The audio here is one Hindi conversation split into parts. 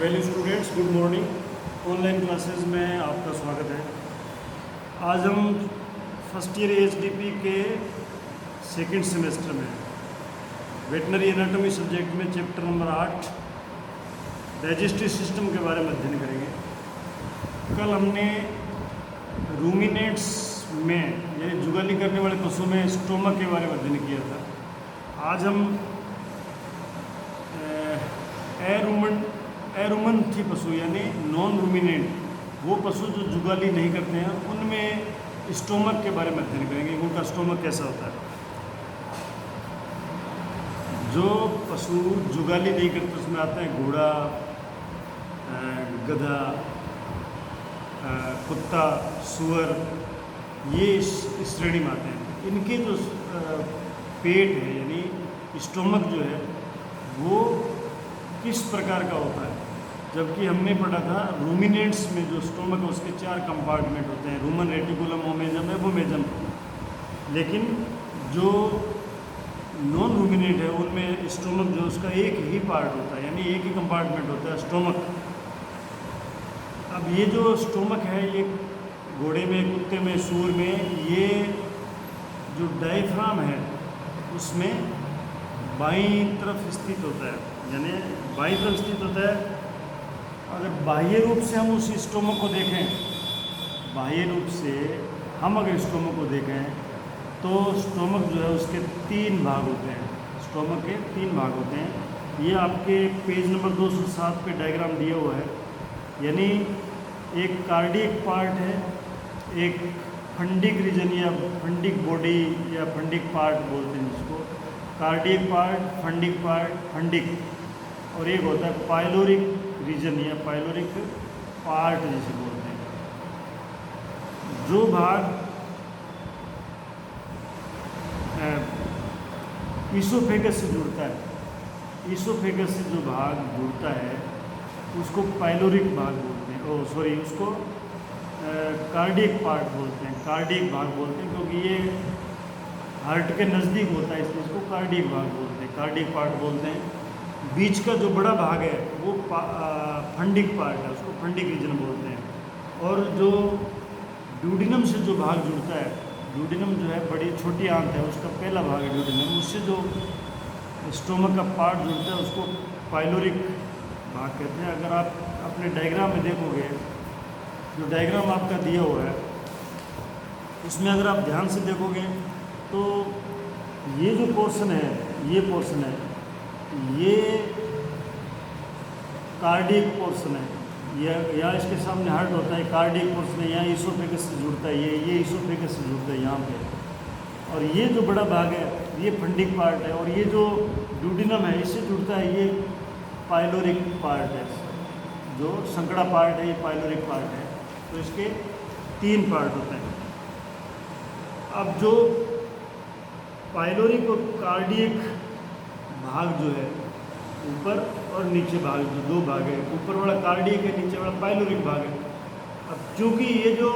Value students, good morning. Online classes में आपका स्वागत है। आज हम फर्स्ट ईयर एचडीपी के सेकंड सेमेस्टर में वेटनरी एनाटॉमी सब्जेक्ट में चैप्टर नंबर 8 डाइजेस्टिव सिस्टम के बारे में अध्ययन करेंगे। कल हमने रूमिनेट्स में यानी जुगाली करने वाले पशु में स्टोमक के बारे में अध्ययन किया था। आज हम एरुमन्थी पशु यानी नॉन रूमिनेंट, वो पशु जो जुगाली नहीं करते हैं, उनमें स्टोमक के बारे में अध्ययन करेंगे। उनका स्टोमक कैसा होता है। जो पशु जुगाली नहीं करते उसमें आते हैं घोड़ा, गधा, कुत्ता, सुअर, ये इस श्रेणी में आते हैं। इनके जो पेट है यानी स्टोमक जो है वो किस प्रकार का होता है। जबकि हमने पढ़ा था रूमिनेंट्स में जो स्टोमक है उसके 4 कंपार्टमेंट होते हैं, रूमन, रेटिकुलम, ओमेजम, एबोमेजम। लेकिन जो नॉन रूमिनेंट है उनमें स्टोमक जो उसका एक ही पार्ट होता है यानी एक ही कंपार्टमेंट होता है, स्टोमक। अब ये जो स्टोमक है ये घोड़े में, कुत्ते में, सूअर में, ये जो डायफ्राम है उसमें बाईं तरफ स्थित होता है, यानी बाईं तरफ स्थित होता है। अगर बाह्य रूप से हम उस स्टोमक को देखें, बाह्य रूप से हम अगर स्टोमक को देखें तो स्टोमक जो है उसके 3 भाग होते हैं। स्टोमक के 3 भाग होते हैं। ये आपके पेज नंबर 207 पे डायग्राम दिया हुआ है। यानी एक कार्डियक पार्ट है, एक फंडिक रीजन या फंडिक बॉडी या फंडिक पार्ट बोलते हैं जिसको, cardiac part, fundic part, fundic, और एक होता है पाइलोरिक रीजन या पाइलोरिक पार्ट जिसे बोलते हैं। जो भाग ईसोफेगस से जुड़ता है, ईसोफेगस से जो भाग जुड़ता है उसको पाइलोरिक भाग बोलते हैं, उसको कार्डियक पार्ट बोलते हैं, कार्डियक भाग बोलते हैं, क्योंकि ये हार्ट के नज़दीक होता है इसलिए इसको कार्डियक भाग बोलते हैं, कार्डियक पार्ट बोलते हैं। बीच का जो बड़ा भाग है वो फंडिक पार्ट है, उसको फंडिक रीजन बोलते हैं। और जो ड्यूडिनम से जो भाग जुड़ता है, ड्यूडिनम जो है बड़ी छोटी आंत है, उसका पहला भाग है ड्यूडिनम, उससे जो स्टोमक का पार्ट जुड़ता है उसको पाइलोरिक भाग कहते हैं। अगर आप अपने डायग्राम में देखोगे, जो डायग्राम आपका दिया हुआ है उसमें अगर आप ध्यान से देखोगे तो ये जो पोर्शन है, ये पोर्शन है, ये कार्डियक पोर्शन है, या इसके सामने हार्ट होता है, कार्डियक पोर्शन है, यहाँ ईसोफेगस से जुड़ता है, ये ईसोफेगस से जुड़ता है यहाँ पे। और ये जो बड़ा भाग है ये फंडिक पार्ट है, और ये जो ड्यूडिनम है इससे जुड़ता है, ये पाइलोरिक पार्ट है। जो संकड़ा पार्ट है ये पाइलोरिक पार्ट है। तो इसके 3 पार्ट होते हैं। अब जो पाइलोरिक और कार्डियक भाग जो है, ऊपर और नीचे भाग, जो 2 भाग है, ऊपर वाला कार्डियक है, नीचे वाला पाइलोरिक भाग है। अब चूँकि ये जो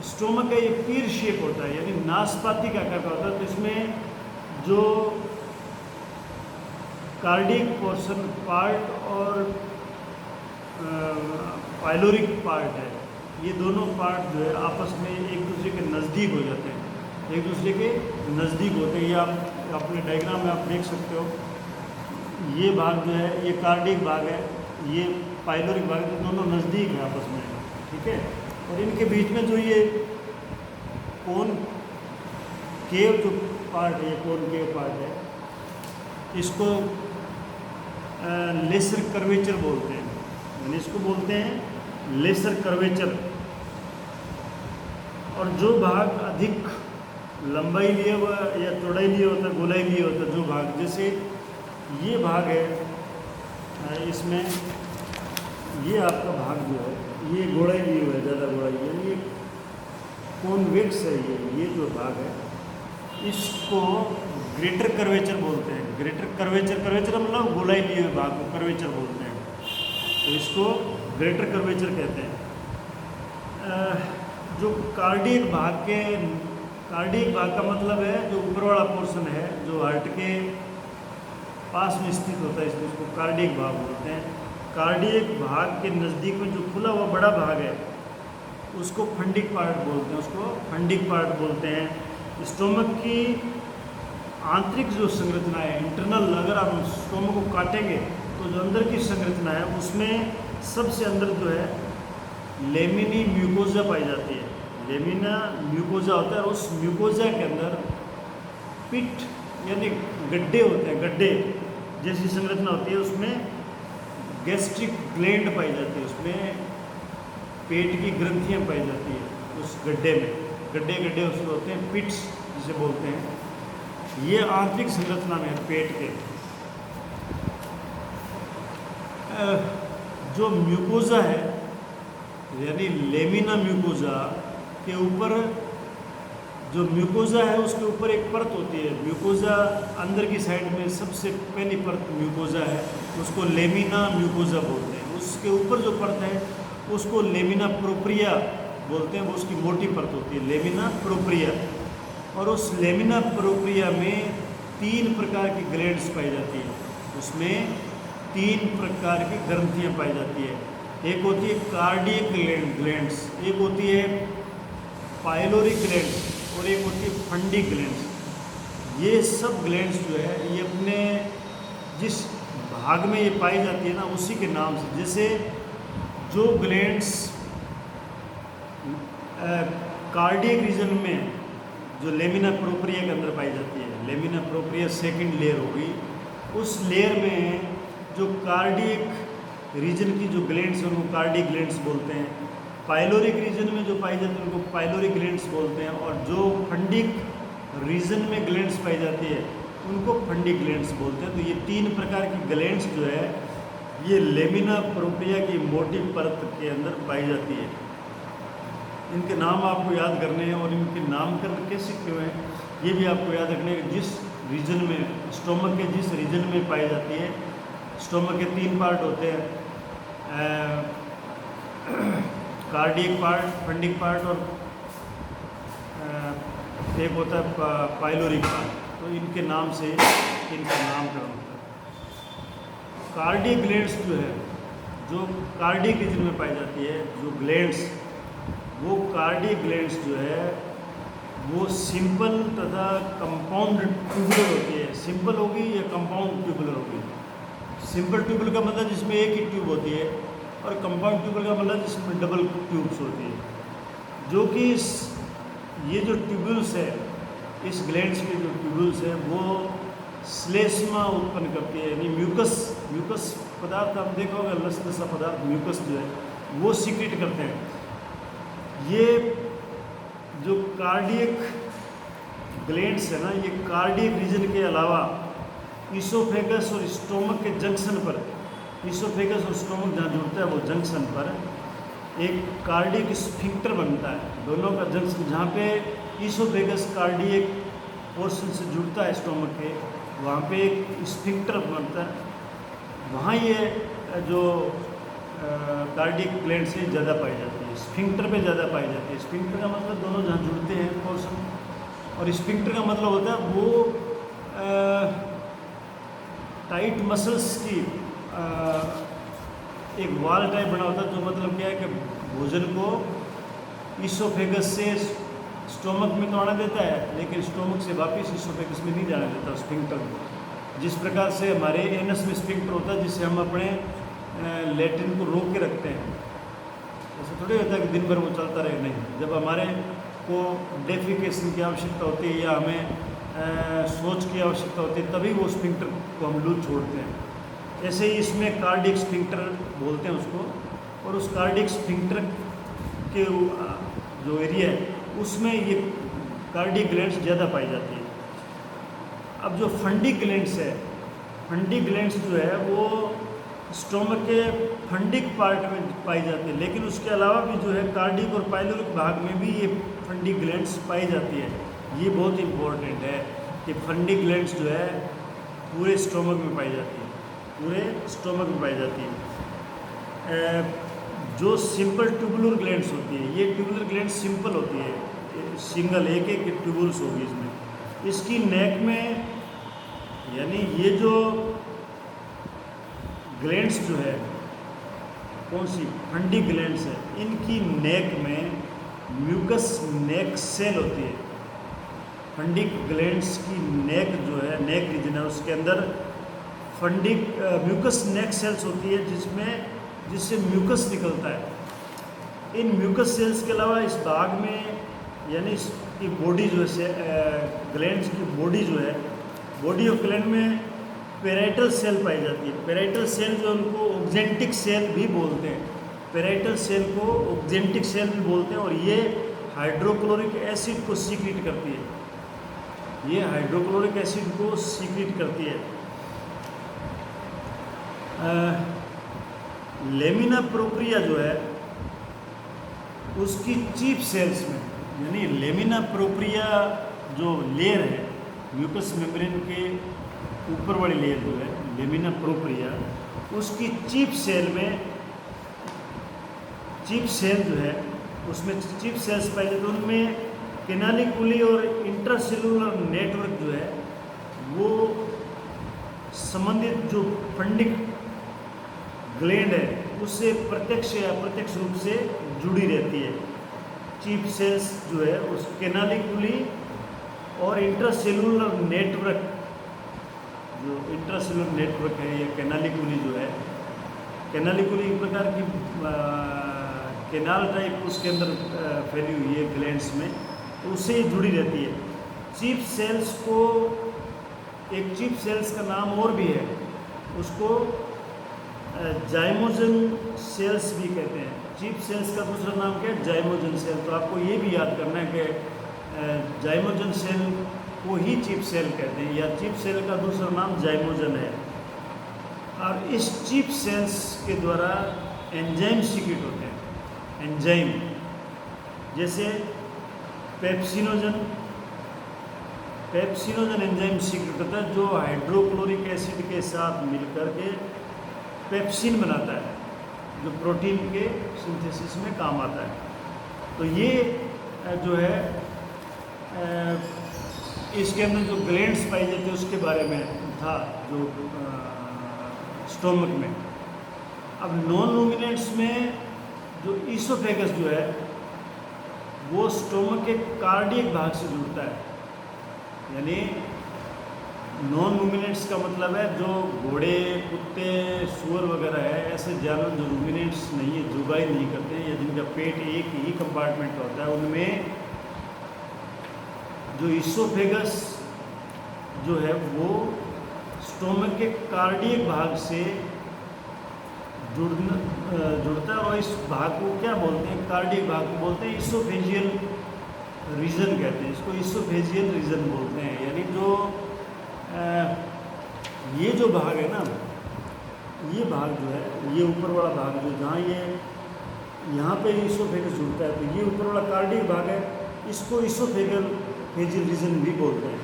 स्टोमक है ये पीर शेप होता है यानी नाशपाती का आकार का होता है, तो इसमें जो कार्डियक पोर्शन पार्ट और पाइलोरिक पार्ट है, ये दोनों पार्ट जो है आपस में एक दूसरे के नज़दीक हो जाते हैं, एक दूसरे के नज़दीक होते हैं। ये आप अपने डायग्राम में आप देख सकते हो। ये भाग जो है ये कार्डियक भाग है, ये पाइलोरिक भाग है, दोनों नज़दीक है आपस में, ठीक है। और इनके बीच में जो ये कोन केव जो पार्ट है, कोन केव पार्ट है, इसको लेसर कर्वेचर बोलते हैं, यानी इसको बोलते हैं लेसर कर्वेचर। और जो भाग अधिक लंबाई लिए हुआ या चौड़ाई लिए होता है, गोलाई लिए होता है, जो भाग, जैसे ये भाग है, इसमें ये आपका भाग जो है ये गोलाई लिए हुआ है, ज़्यादा गोलाई, यानी ये कॉन्वेक्स है। ये जो भाग है इसको ग्रेटर कर्वेचर बोलते हैं। ग्रेटर कर्वेचर मतलब गोलाई लिए हुए भाग को कर्वेचर बोलते हैं, तो इसको ग्रेटर कर्वेचर कहते हैं। जो कार्डियक भाग का मतलब है जो ऊपर वाला पोर्शन है जो हार्ट के पास में स्थित होता है, इसलिए इसको कार्डियक भाग बोलते हैं। कार्डियक भाग के नज़दीक में जो खुला हुआ बड़ा भाग है उसको फंडिक पार्ट बोलते हैं, उसको फंडिक पार्ट बोलते हैं। स्टोमक की आंतरिक जो संरचना है, इंटरनल, अगर आप स्टोमक को काटेंगे तो जो अंदर की संरचना है उसमें सबसे अंदर जो है लेमिनी म्यूकोजा पाई जाती है। लेमिना म्यूकोजा होता है और उस म्यूकोजा के अंदर पिट यानी गड्ढे होते हैं, गड्ढे जैसी संरचना होती है। उसमें गैस्ट्रिक ग्लैंड पाई जाती है, उसमें पेट की ग्रंथियाँ पाई जाती है उस गड्ढे में। गड्ढे गड्ढे उसमें होते हैं, पिट्स जिसे बोलते हैं। ये आंतरिक संरचना में है पेट के। जो म्यूकोजा है यानी लेमिना म्यूकोजा के ऊपर, जो म्यूकोजा है उसके ऊपर एक परत होती है। म्यूकोजा अंदर की साइड में सबसे पहली परत म्यूकोजा है, उसको लेमिना म्यूकोजा बोलते हैं। उसके ऊपर जो परत है उसको लेमिना प्रोप्रिया बोलते हैं, वो उसकी मोटी परत होती है, लेमिना प्रोप्रिया। और उस लेमिना प्रोप्रिया में 3 प्रकार की ग्लैंड्स पाई जाती है, उसमें 3 प्रकार की ग्रंथियाँ पाई जाती है। एक होती है कार्डियक ग्लैंड्स, एक होती है पाइलोरिक ग्लैंड्स और एक होती है फंडिक ग्लैंड्स। ये सब ग्लैंड्स जो है ये अपने जिस भाग में ये पाई जाती है ना उसी के नाम से, जैसे जो ग्लैंड्स कार्डियक रीजन में जो लेमिना प्रोप्रिया के अंदर पाई जाती है, लेमिना प्रोप्रिया सेकंड लेयर होगी, उस लेयर में जो कार्डियक रीजन की जो ग्लैंड्स हैं उनको कार्डियक ग्लैंड्स बोलते हैं। पाइलोरिक रीजन में जो पाई जाती है उनको पाइलोरिक ग्लैंड्स बोलते हैं। और जो फंडिक रीजन में ग्लैंड्स पाई जाती है उनको फंडिक ग्लैंड्स बोलते हैं। तो ये 3 प्रकार की ग्लैंड्स जो है ये लेमिना प्रोप्रिया की मोटी परत के अंदर पाई जाती है। इनके नाम आपको याद करने हैं और इनके नामकरण कैसे क्यों है ये भी आपको याद रखने हैं। जिस रीजन में, स्टोमक के जिस रीजन में पाई जाती है, स्टोमक के 3 पार्ट होते हैं, कार्डियक पार्ट, फंडिक पार्ट और एक होता है पाइलोरिक पार्ट। तो इनके नाम से इनका नामकरण होता है। कार्डियक ग्लैंड्स जो है, जो कार्डियक रीजन में पाई जाती है, जो ग्लैंड्स, वो कार्डियक ग्लैंड्स जो है वो सिंपल तथा कंपाउंड ट्यूबुलर होती है। सिंपल होगी या कंपाउंड ट्यूबुलर होगी। सिंपल ट्यूबुलर का मतलब जिसमें एक ही ट्यूब होती है और कंपाउंड ट्यूबुलर का मतलब जिसमें डबल ट्यूब्स होती है। जो कि ये जो ट्यूबुल्स है, इस ग्लैंड्स के जो ट्यूबुल्स है वो श्लेष्मा उत्पन्न करती है, यानी म्यूकस पदार्थ आप देखोगे, लसलसा पदार्थ म्यूकस जो है वो सीक्रेट करते हैं। ये जो कार्डियक ग्लैंड्स है ना, ये कार्डियक रीजन के अलावा ईसोफेगस और स्टोमक के जंक्शन पर, ईसोफेगस और स्टोमक जहाँ जुड़ता है वो जंक्शन पर एक कार्डियक स्फिंक्टर बनता है। दोनों का जंक्शन जहाँ पे ईसोफेगस कार्डियक पोर्शन से जुड़ता है स्टोमक के, वहाँ पे एक स्फिंक्टर बनता है। वहाँ ये जो कार्डियक ग्लैंड्स से ज़्यादा पाई जाती है, स्फिंक्टर पे ज़्यादा पाई जाती है। स्फिंक्टर का मतलब दोनों जहाँ जुड़ते हैं पोर्शन, और स्फिंक्टर का मतलब होता है वो टाइट मसल्स की एक वाल टाइप बना होता है। जो मतलब क्या है कि भोजन को ईसोफेगस से स्टोमक में तो आना देता है, लेकिन स्टोमक से वापस ईसोफेगस में नहीं जाने देता स्फिंक्टर को। जिस प्रकार से हमारे एनस में स्फिंक्टर होता है जिससे हम अपने लैट्रिन को रोक के रखते हैं, ऐसा थोड़ी होता है कि दिन भर वो चलता रहे। नहीं, जब हमारे को डेफिकेशन की आवश्यकता होती है या हमें सोच की आवश्यकता होती है तभी वो स्फिंक्टर को हम लूज छोड़ते हैं। ऐसे ही इसमें कार्डियक स्फिंक्टर बोलते हैं उसको। और उस कार्डियक स्फिंक्टर के जो एरिया है उसमें ये कार्डियक ग्लैंड्स ज़्यादा पाई जाती है। अब जो फंडिक ग्लैंड्स है, फंडिक ग्लैंड्स जो है वो स्टोमक के फंडिक पार्ट में पाई जाती है, लेकिन उसके अलावा भी जो है कार्डियक और पाइलोरिक भाग में भी ये फंडिक ग्लैंड्स पाई जाती है। ये बहुत इम्पोर्टेंट है कि फंडिक ग्लैंड्स जो है पूरे स्टोमक में पाई जाती है, पूरे स्टोमक में पाई जाती है। जो सिंपल ट्यूबुलर ग्लैंड्स होती है, ये ट्यूबुलर ग्लैंड सिंपल होती है, सिंगल एक एक ट्यूबुल्स होगी इसमें। इसकी नेक में, यानी ये जो ग्लैंड्स जो है कौन सी फंडी ग्लैंड्स है, इनकी नेक में म्यूकस नेक सेल होती है। फंडिक ग्लैंड्स की नेक जो है, नेक रीजन है, उसके अंदर फंडिक म्यूकस नेक सेल्स होती है जिससे म्यूकस निकलता है। इन म्यूकस सेल्स के अलावा इस भाग में, यानी इसकी बॉडी जो है, ग्लैंड्स की बॉडी जो है, बॉडी ऑफ ग्लैंड में पेराइटल सेल पाई जाती है। पेराइटल सेल जो उनको ऑक्जेंटिक सेल भी बोलते हैं, पेराइटल सेल को ऑक्जेंटिक सेल भी बोलते हैं, और ये हाइड्रोक्लोरिक एसिड को सीक्रेट करती है। ये हाइड्रोक्लोरिक एसिड को सीक्रेट करती है। लेमिना प्रोप्रिया जो है उसकी चीफ सेल्स में, यानी लेमिना प्रोप्रिया जो लेयर है म्यूकस मेम्ब्रेन के ऊपर वाली लेयर जो है लेमिना प्रोप्रिया, उसकी चीफ सेल में, चीफ सेल जो है उसमें चीफ सेल्स पाई जाती है। उनमें कैनालिकुली और इंट्रासेलुलर नेटवर्क जो है वो संबंधित जो फंडिक ग्लैंड है उससे प्रत्यक्ष या अप्रत्यक्ष रूप से जुड़ी रहती है। चीफ सेल्स जो है उस कैनालिकुली और इंट्रासेलुलर नेटवर्क, जो इंट्रासेलुलर नेटवर्क है या कैनालिकुली जो है, कैनालिकुली एक प्रकार की कैनाल टाइप उसके अंदर फैली हुई है ग्लैंड्स में, तो उससे जुड़ी रहती है। चीफ सेल्स को, एक चीफ सेल्स का नाम और भी है, उसको जाइमोजन सेल्स भी कहते हैं। चीफ सेल्स का दूसरा नाम क्या है? Zymogen cell. तो आपको ये भी याद करना है कि जाइमोजन सेल को ही चीफ सेल कहते हैं, या चीफ सेल का दूसरा नाम जाइमोजन है। और इस चीफ सेल्स के द्वारा एंजाइम सीक्रेट होते हैं। एंजाइम जैसे पेप्सिनोजन एंजाइम सीक्रेट होता है, जो हाइड्रोक्लोरिक एसिड के साथ मिलकर के पेप्सिन बनाता है, जो प्रोटीन के सिंथेसिस में काम आता है। तो ये जो है इसके अंदर जो ग्लैंड्स पाई जाती है उसके बारे में था, जो स्टोमक में। अब नॉन रूमिनेंट्स में जो ईसोफेगस जो है वो स्टोमक के कार्डियक भाग से जुड़ता है। यानी नॉन रूमिनेंट्स का मतलब है जो घोड़े, कुत्ते, सूअर वगैरह है, ऐसे जानवर जो रूमिनेंट्स नहीं है, जुगाई नहीं करते हैं, या जिनका पेट एक ही कंपार्टमेंट होता है, उनमें जो ईसोफेगस जो है वो स्टोमक के कार्डियक भाग से जुड़ता है। और इस भाग को क्या बोलते हैं? कार्डियक भाग को बोलते हैं ईसोफेजियल रीजन कहते हैं, इसको ईसोफेजियल रीजन बोलते हैं। यानी जो ये जो भाग है ना, ये भाग जो है, ये ऊपर वाला भाग जो, जहाँ ये यहाँ पे ईसोफेगस जुड़ता है, तो ये ऊपर वाला कार्डियक भाग है, इसको ईसोफेजियल रीजन भी बोलते हैं।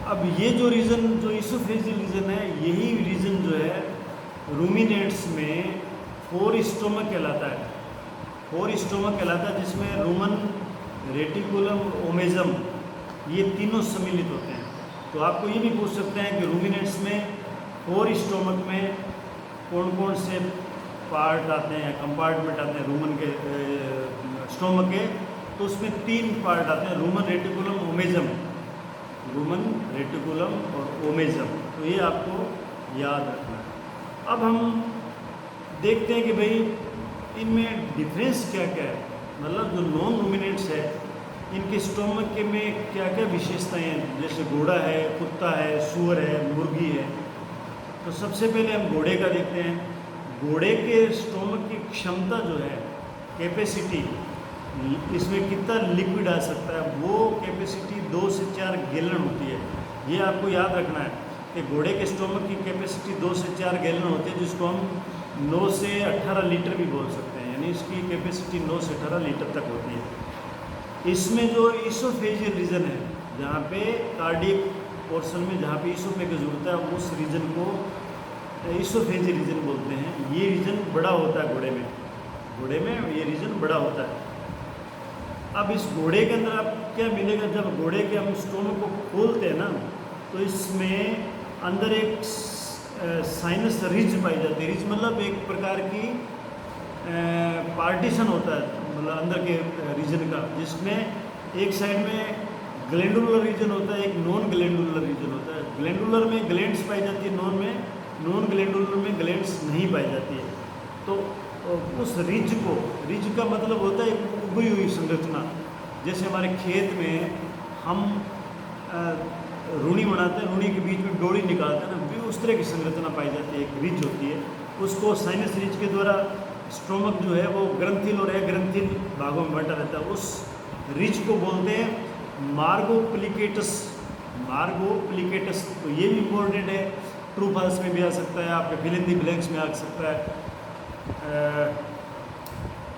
अब ये जो रीजन, जो ईसोफेजियल रीजन है, यही रीजन जो है रूमिनेंट्स में फोर स्टोमक कहलाता है। फोर स्टोमक कहलाता है, जिसमें रूमन, रेटिकुलम और ओमेजम, ये तीनों सम्मिलित होते हैं। तो आपको ये भी पूछ सकते हैं कि रूमिनेंट्स में फोर स्टोमक में कौन कौन से पार्ट आते हैं, कंपार्टमेंट आते हैं रूमन के स्टोमक के? तो उसमें तीन पार्ट आते हैं, Roman, reticulum, omasum. Roman, reticulum और ओमेजम, तो ये आपको याद रखना है। अब हम देखते हैं कि भाई इनमें डिफरेंस क्या क्या है, मतलब जो नॉन रूमिनेंट्स है इनके स्टोमक के में क्या क्या विशेषताएं हैं। जैसे घोड़ा है, कुत्ता है, सूअर है, मुर्गी है। तो सबसे पहले हम घोड़े का देखते हैं। घोड़े के स्टोमक की क्षमता जो है, कैपेसिटी, इसमें कितना लिक्विड आ सकता है, वो कैपेसिटी 2 से 4 गैलन होती है। ये आपको याद रखना है कि घोड़े के स्टोमक की कैपेसिटी 2 से 4 गैलन होती है, जिसको हम 9 से 18 लीटर भी बोल सकते हैं। यानी इसकी कैपेसिटी 9 से 18 लीटर तक होती है। इसमें जो ईसोफेजियल रीजन है, जहाँ पे कार्डियक पोर्शन में जहाँ पे ईसोफेगस जुड़ता है, उस रीजन को ईसोफेजियल रीजन बोलते हैं। ये रीजन बड़ा होता है घोड़े में ये रीजन बड़ा होता है। अब इस घोड़े के अंदर आप क्या मिलेगा? जब घोड़े के हम स्टोमक को खोलते हैं ना, तो इसमें अंदर एक साइनस रिज पाई जाती है। रिज मतलब एक प्रकार की पार्टीशन होता है, मतलब अंदर के रीजन का, जिसमें एक साइड में ग्लैंडुलर रीजन होता है, एक नॉन ग्लैंडुलर रीजन होता है। ग्लैंडुलर में ग्लैंड्स पाई जाती है, नॉन ग्लैंडुलर में ग्लैंड्स नहीं पाई जाती है। तो उस रिज का मतलब होता है एक उभरी हुई संरचना। जैसे हमारे खेत में हम रूनी बनाते हैं, रूनी के बीच में डोरी निकालते हैं ना, भी उस तरह की संरचना पाई जाती है, एक रिज होती है। उसको साइनस रिज के द्वारा स्टोमक जो है वो ग्रंथिल और अग्रंथिल भागों में बंटा रहता है। उस रिज को बोलते हैं मार्गोप्लिकेटस। तो ये भी इम्पोर्टेंट है, ट्रू फॉल्स में भी आ सकता है, आपके फिल इन द ब्लैंक्स में आ सकता है।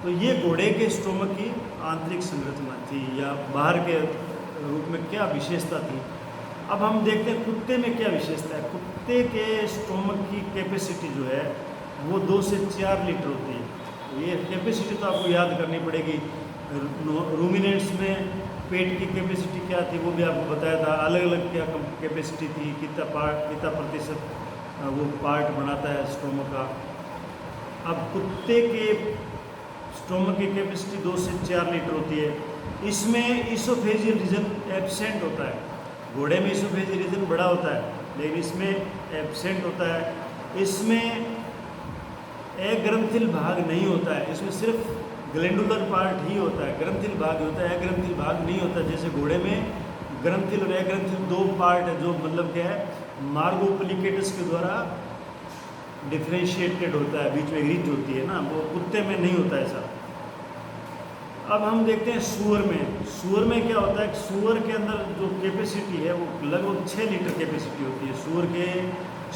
तो ये घोड़े के स्टोमक की आंतरिक संरचना थी, या बाहर के रूप में क्या विशेषता थी। अब हम देखते हैं कुत्ते में क्या विशेषता है। कुत्ते के स्टोमक की कैपेसिटी जो है वो 2 से 4 लीटर होती है। ये कैपेसिटी तो आपको याद करनी पड़ेगी। रूमिनेंट्स में पेट की कैपेसिटी क्या थी वो भी आपको बताया था, अलग अलग क्या कैपेसिटी थी, कितना प्रतिशत वो पार्ट बनाता है स्टोमक का। अब कुत्ते के स्टोमक की कैपेसिटी 2 से 4 लीटर होती है। इसमें इसोफेजियल रीजन एब्सेंट होता है। घोड़े में इसोफेजियल रीजन बड़ा होता है, लेकिन इसमें एब्सेंट होता है। इसमें अग्रंथिल भाग नहीं होता है, इसमें सिर्फ ग्लैंडुलर पार्ट ही होता है, ग्रंथिल भाग होता है, अग्रंथिल भाग नहीं होता। जैसे घोड़े में ग्रंथिल और अग्रंथिल 2 पार्ट है, जो मतलब क्या है, मार्गोप्लिकेटस के द्वारा डिफ्रेंशिएटेड होता है, बीच में रिज होती है ना, वो कुत्ते में नहीं होता ऐसा। अब हम देखते हैं सूअर में। सूअर में क्या होता है, सूअर के अंदर जो कैपेसिटी है वो लगभग 6 लीटर कैपेसिटी होती है। सूअर के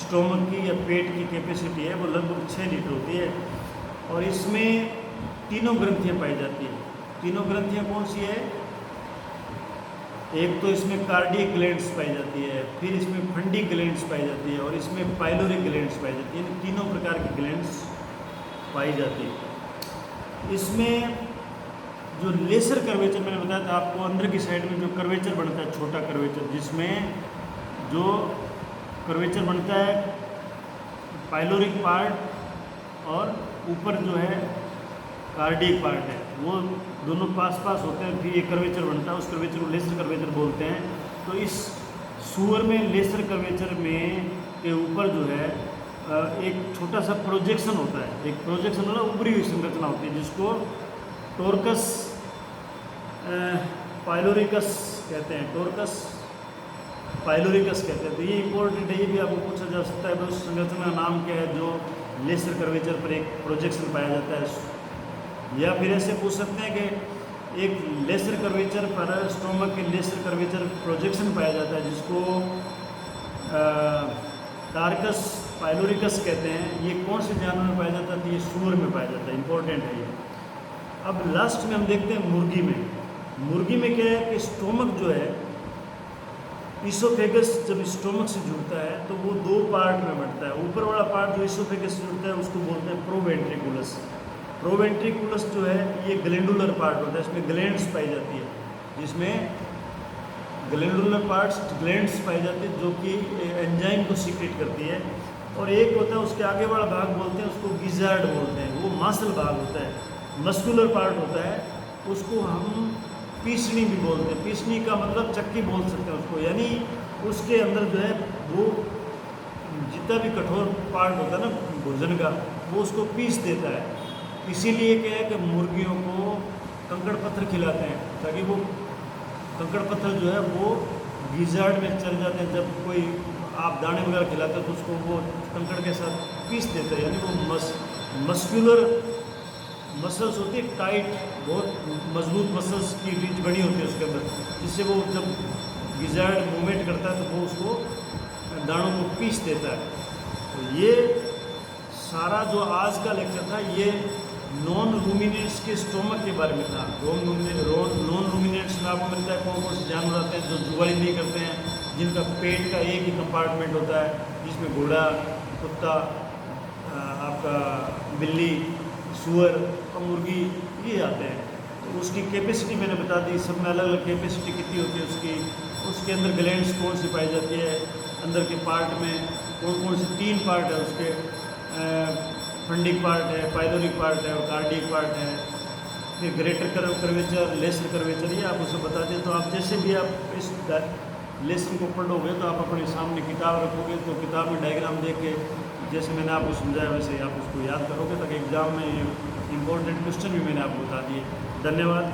स्टोमक की या पेट की कैपेसिटी है वो लगभग 6 लीटर होती है। और इसमें तीनों ग्रंथियाँ पाई जाती हैं। तीनों ग्रंथियाँ कौन सी है? एक तो इसमें कार्डियक ग्लैंड्स पाई जाती है, फिर इसमें फंडी ग्लैंड्स पाई जाती है, और इसमें पाइलोरिक ग्लैंड्स पाई जाती है। इन तीनों प्रकार की ग्लैंड्स पाई जाती है। इसमें जो लेसर कर्वेचर मैंने बताया था आपको, अंदर की साइड में जो कर्वेचर बनता है, छोटा कर्वेचर, जिसमें जो कर्वेचर बनता है पाइलोरिक पार्ट और ऊपर जो है कार्डियक पार्ट है, वो दोनों पास पास होते हैं, फिर एक कर्वेचर बनता है। उस कर्वेचर को लेसर कर्वेचर बोलते हैं। तो इस सूअर में लेसर कर्वेचर में के ऊपर जो है एक छोटा सा प्रोजेक्शन होता है। एक प्रोजेक्शन मतलब ऊपरी हुई संरचना होती है, जिसको टोर्कस पाइलोरिकस कहते हैं। टोर्कस पाइलोरिकस कहते हैं। तो ये इंपॉर्टेंट है, ये भी आपको पूछा जा सकता है, उस संरचना का नाम क्या है जो लेसर कर्वेचर पर एक प्रोजेक्शन पाया जाता है। या फिर ऐसे पूछ सकते हैं कि एक लेसर कर्वेचर पर स्टोमक के लेसर कर्वेचर प्रोजेक्शन पाया जाता है, जिसको टार्कस पाइलोरिकस कहते हैं। ये कौन से जानवर में पाया जाता है? तो ये सूअर में पाया जाता है। इंपॉर्टेंट है ये। अब लास्ट में हम देखते हैं मुर्गी में। मुर्गी में क्या है कि स्टोमक जो है, इसोफेगस जब स्टोमक से जुड़ता है तो वो 2 पार्ट में बढ़ता है। ऊपर वाला पार्ट जो इसोफेगस से जुड़ता है उसको बोलते हैं प्रोवेंट्रिकुलस। प्रोवेंट्रिकुलस जो है ये ग्लैंडुलर पार्ट होता है, इसमें ग्लैंड्स पाई जाती है, जिसमें ग्लैंडुलर पार्ट्स ग्लैंड्स पाई जाती है जो कि एंजाइम को सीक्रेट करती है। और एक होता है उसके आगे वाला भाग बोलते हैं, उसको गिजार्ड बोलते हैं, वो मासल भाग होता है, मस्कुलर पार्ट होता है, उसको हम पीसनी भी बोलते हैं। पीसनी का मतलब चक्की बोल सकते हैं उसको, यानी उसके अंदर जो है वो जितना भी कठोर पार्ट होता है ना भोजन का, वो उसको पीस देता है। इसीलिए क्या है कि मुर्गियों को कंकड़ पत्थर खिलाते हैं, ताकि वो कंकड़ पत्थर जो है वो गिजार्ड में चल जाते हैं। जब कोई आप दाने वगैरह खिलाते हैं तो उसको वो कंकड़ के साथ पीस देते हैं, यानी वो मस्कुलर मसल्स होती है, टाइट बहुत मजबूत मसल्स की रीच बनी होती है उसके अंदर, जिससे वो जब गिजार्ड मूवमेंट करता है तो वो उसको दानों को पीस देता है। तो ये सारा जो आज का लेक्चर था ये नॉन रूमिनेंट्स के स्टोमक के बारे में था। नॉन रूमिनेंट्स में आपको मिलता है कौन कौन से जानवर आते हैं जो जुगाली नहीं करते हैं, जिनका पेट का एक ही कंपार्टमेंट होता है, जिसमें घोड़ा, कुत्ता, आपका बिल्ली, सूअर और मुर्गी ये आते हैं। तो उसकी कैपेसिटी मैंने बता दी, सब में अलग अलग कैपेसिटी कितनी होती है उसकी। उसके अंदर ग्लैंड्स कौन सी पाई जाती है, अंदर के पार्ट में कौन कौन से 3 पार्ट है उसके, फंडिक पार्ट है, पाइलोरिक पार्ट है और कार्डियक पार्ट है, फिर ग्रेटर कर्वेचर, लेसर कर्वेचर, ये आप उसे बता दें। तो आप जैसे भी आप इस लेसन को पढ़ोगे तो आप अपने सामने किताब रखोगे तो किताब में डायग्राम देख के जैसे मैंने आपको समझाया वैसे आप उसको याद करोगे, ताकि एग्ज़ाम में इम्पोर्टेंट क्वेश्चन भी मैंने आपको बता दिए। धन्यवाद।